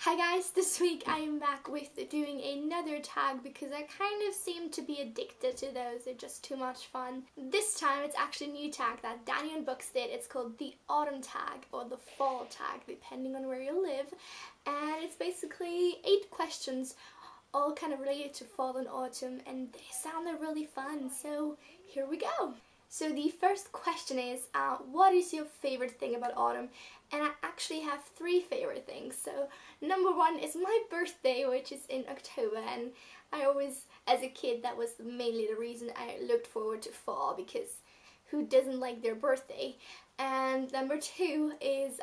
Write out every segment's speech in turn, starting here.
Hi guys, this week I am back with doing another tag because I kind of seem to be addicted to those. They're just too much fun. This time it's actually a new tag that Danny and Books did. It's called the autumn tag or the fall tag, depending on where you live. And it's basically 8 questions, all kind of related to fall and autumn, and they sounded really fun. So here we go. So the first question is, what is your favorite thing about autumn? And I actually have 3 favorite things. So number 1 is my birthday, which is in October, and I always, as a kid, that was mainly the reason I looked forward to fall, because who doesn't like their birthday? And number 2 is,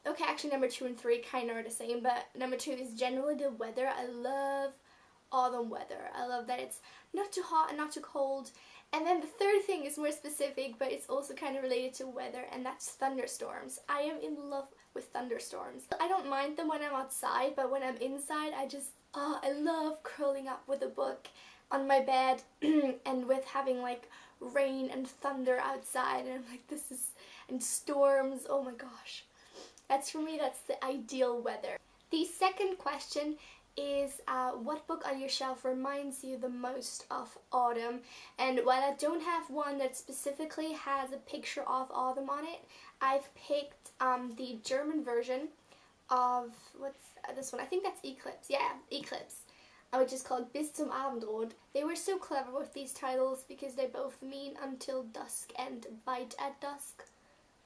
okay, actually number 2 and 3 kind of are the same, but number 2 is generally the weather. I love autumn weather. I love that it's not too hot and not too cold. And then the third thing is more specific, but it's also kind of related to weather, and that's thunderstorms. I am in love with thunderstorms. I don't mind them when I'm outside, but when I'm inside, I love curling up with a book on my bed and with having like rain and thunder outside, and I'm like, and storms, oh my gosh. That's, for me, that's the ideal weather. The second question is what book on your shelf reminds you the most of autumn? And while I don't have one that specifically has a picture of autumn on it, I've picked the German version of, what's this one? I think that's Eclipse. Yeah, Eclipse, which is called Bis zum Abendrot. They were so clever with these titles because they both mean until dusk and bite at dusk,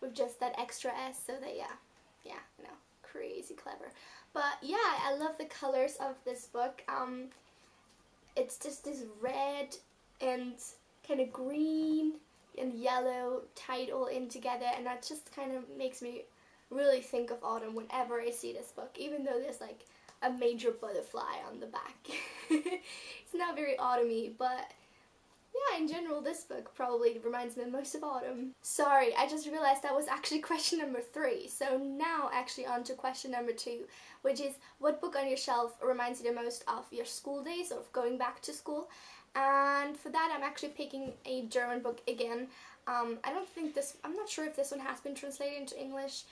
with just that extra S, so they, yeah, you know, crazy clever. But yeah, I love the colors of this book. It's just this red and kind of green and yellow tied all in together, and that just kind of makes me really think of autumn whenever I see this book, even though there's like a major butterfly on the back. It's not very autumny, but yeah, in general, this book probably reminds me most of autumn. Sorry, I just realized that was actually question number 3. So now actually on to question number 2, which is, what book on your shelf reminds you the most of your school days, or of going back to school? And for that, I'm actually picking a German book again. I'm not sure if this one has been translated into English.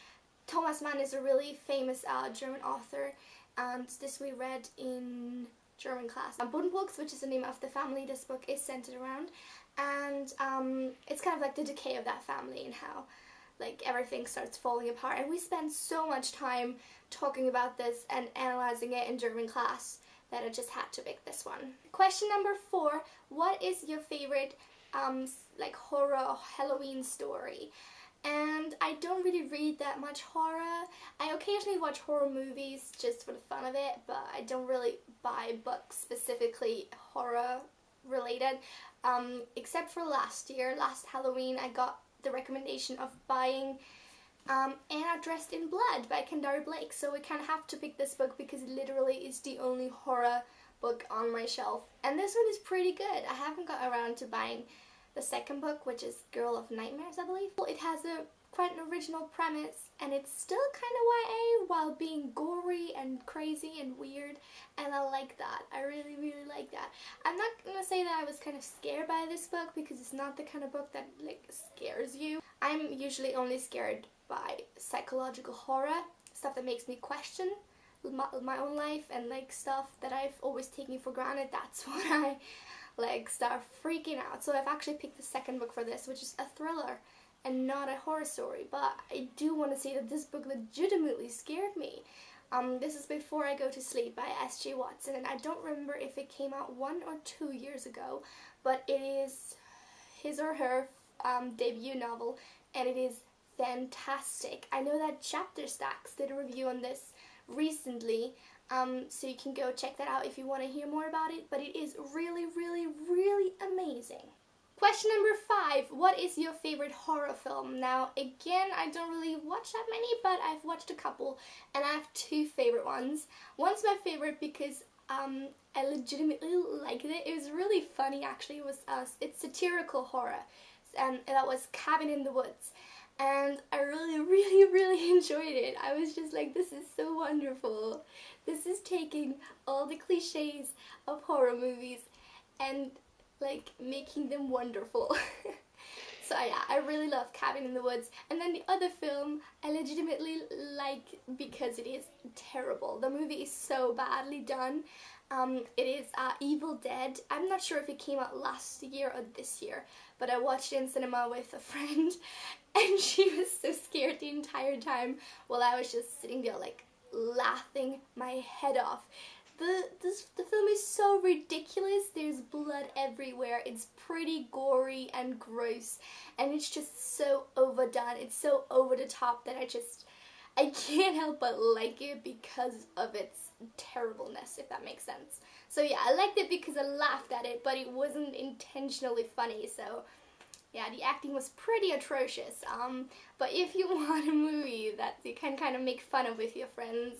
Thomas Mann is a really famous German author, and this we read in German class. Buddenbrooks, which is the name of the family this book is centered around, and it's kind of like the decay of that family and how like everything starts falling apart, and we spend so much time talking about this and analyzing it in German class that I just had to pick this one. Question number 4, what is your favorite like horror or Halloween story? And I don't really read that much horror. I occasionally watch horror movies just for the fun of it, but I don't really buy books specifically horror related. Except for last Halloween, I got the recommendation of buying Anna Dressed in Blood by Kendare Blake, so I kind of have to pick this book because it literally is the only horror book on my shelf. And this one is pretty good. I haven't got around to buying the second book, which is Girl of Nightmares, I believe. It has quite an original premise, and it's still kind of YA while being gory and crazy and weird, and I like that. I really, really like that. I'm not gonna say that I was kind of scared by this book, because it's not the kind of book that like scares you. I'm usually only scared by psychological horror, stuff that makes me question my own life, and like stuff that I've always taken for granted. That's when I like start freaking out. So I've actually picked the second book for this, which is a thriller and not a horror story, but I do want to say that this book legitimately scared me. This is Before I Go to Sleep by S.G. Watson, and I don't remember if it came out 1 or 2 years ago, but it is his or her debut novel, and it is fantastic. I know that Chapter Stacks did a review on this recently, so you can go check that out if you want to hear more about it, but it is really, really, really amazing. Question number 5, what is your favorite horror film? Now, again, I don't really watch that many, but I've watched a couple, and I have 2 favorite ones. One's my favorite because I legitimately liked it. It was really funny, actually. It's satirical horror, and that was Cabin in the Woods. And I really, really, really enjoyed it. I was just like, this is so wonderful. This is taking all the cliches of horror movies and like making them wonderful. So yeah, I really love Cabin in the Woods. And then the other film I legitimately like because it is terrible. The movie is so badly done. It is Evil Dead. I'm not sure if it came out last year or this year, but I watched it in cinema with a friend and she was so scared the entire time while I was just sitting there like laughing my head off. The film is so ridiculous. There's blood everywhere. It's pretty gory and gross, and it's just so overdone. It's so over the top that I can't help but like it because of its terribleness, if that makes sense. So yeah, I liked it because I laughed at it, but it wasn't intentionally funny, so yeah, the acting was pretty atrocious. But if you want a movie that you can kind of make fun of with your friends,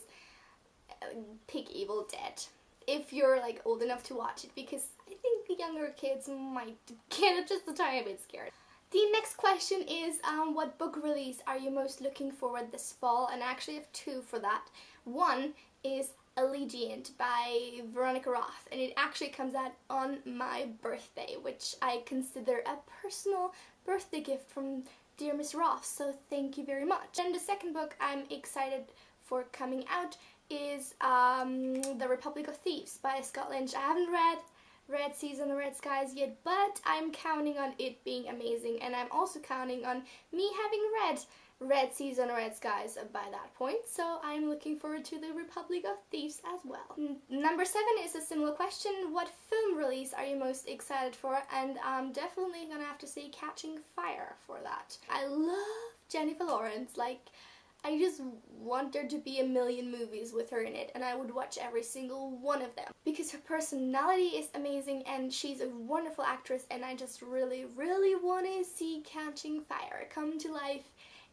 pick Evil Dead. If you're like old enough to watch it, because I think the younger kids might get just a tiny bit scared. The next question is, what book release are you most looking forward this fall? And I actually have two for that. One is Allegiant by Veronica Roth, and it actually comes out on my birthday, which I consider a personal birthday gift from dear Miss Roth, so thank you very much. And the second book I'm excited for coming out is The Republic of Thieves by Scott Lynch. I haven't read Red Seas and the Red Skies yet, but I'm counting on it being amazing, and I'm also counting on me having read Red Seas and Red Skies by that point, so I'm looking forward to The Republic of Thieves as well. Number 7 is a similar question. What film release are you most excited for? And I'm definitely gonna have to say Catching Fire for that. I love Jennifer Lawrence. Like, I just want there to be a million movies with her in it, and I would watch every single one of them because her personality is amazing and she's a wonderful actress, and I just really, really want to see Catching Fire come to life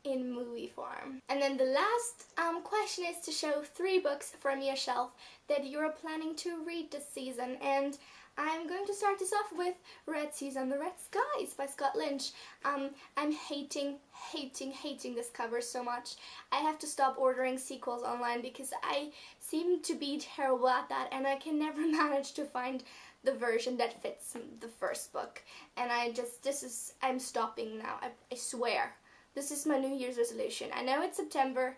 in movie form. And then the last question is to show 3 books from your shelf that you're planning to read this season, and I'm going to start this off with Red Seas and the Red Skies by Scott Lynch. I'm hating this cover so much. I have to stop ordering sequels online because I seem to be terrible at that, and I can never manage to find the version that fits the first book. And I'm stopping now, I swear. This is my New Year's resolution. I know it's September,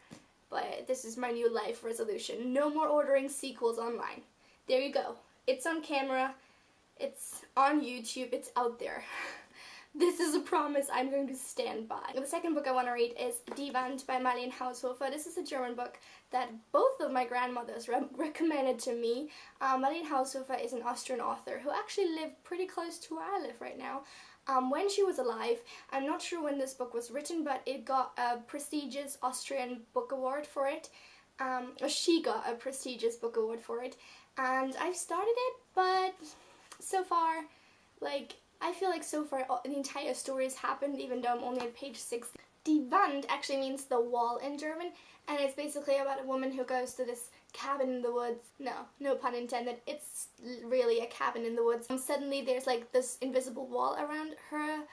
but this is my new life resolution. No more ordering sequels online. There you go. It's on camera. It's on YouTube. It's out there. This is a promise I'm going to stand by. The second book I want to read is Die Wand by Marlene Haushofer. This is a German book that both of my grandmothers recommended to me. Marlene Haushofer is an Austrian author who actually lived pretty close to where I live right now. When she was alive, I'm not sure when this book was written, but it got a prestigious Austrian book award for it. She got a prestigious book award for it, and I've started it, but so far, like, I feel like so far the entire story has happened, even though I'm only at page 6. Die Wand actually means the wall in German, and it's basically about a woman who goes to this cabin in the woods. No pun intended. It's really a cabin in the woods. Suddenly there's like this invisible wall around her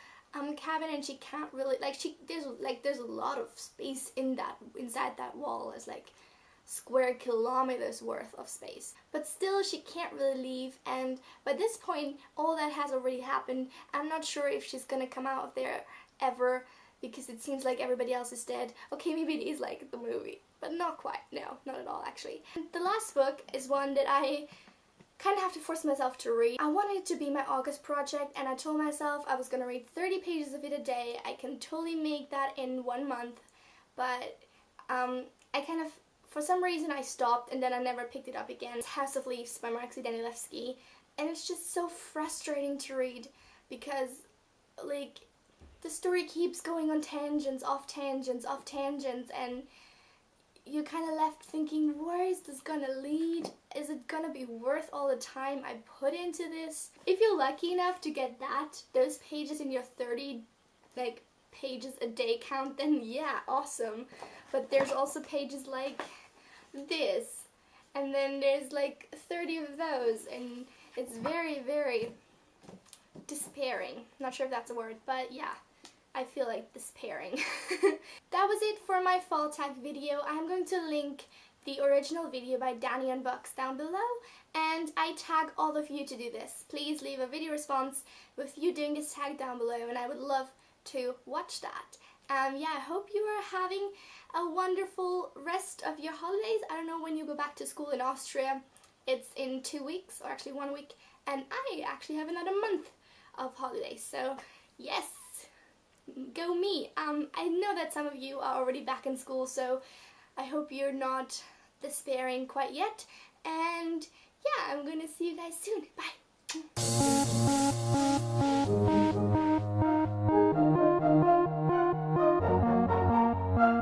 cabin, and she can't really, like, there's a lot of space inside that wall. It's like square kilometers worth of space, but still she can't really leave, and by this point all that has already happened. I'm not sure if she's gonna come out of there ever, because it seems like everybody else is dead. Okay, maybe it is like the movie, but not quite. No, not at all actually. The last book is one that I kind of have to force myself to read. I wanted it to be my August project, and I told myself I was gonna read 30 pages of it a day. I can totally make that in 1 month, but I kind of, for some reason I stopped, and then I never picked it up again. It's House of Leaves by Marksy Danielewski, and it's just so frustrating to read because, like, the story keeps going on tangents, off tangents, and you're kind of left thinking, where is this gonna lead? Is it gonna be worth all the time I put into this? If you're lucky enough to get those pages in your 30 like pages a day count, then yeah, awesome. But there's also pages like this, and then there's like 30 of those, and it's very, very despairing. Not sure if that's a word, but yeah, I feel like despairing. That was it for my fall tag video. I'm going to link the original video by Danny on Books down below, and I tag all of you to do this. Please leave a video response with you doing this tag down below, and I would love to watch that. Yeah, I hope you are having a wonderful rest of your holidays. I don't know when you go back to school in Austria. It's in 2 weeks, or actually 1 week, and I actually have another month of holidays. So yes, go me. I know that some of you are already back in school, so I hope you're not despairing quite yet. And yeah, I'm gonna see you guys soon. Bye.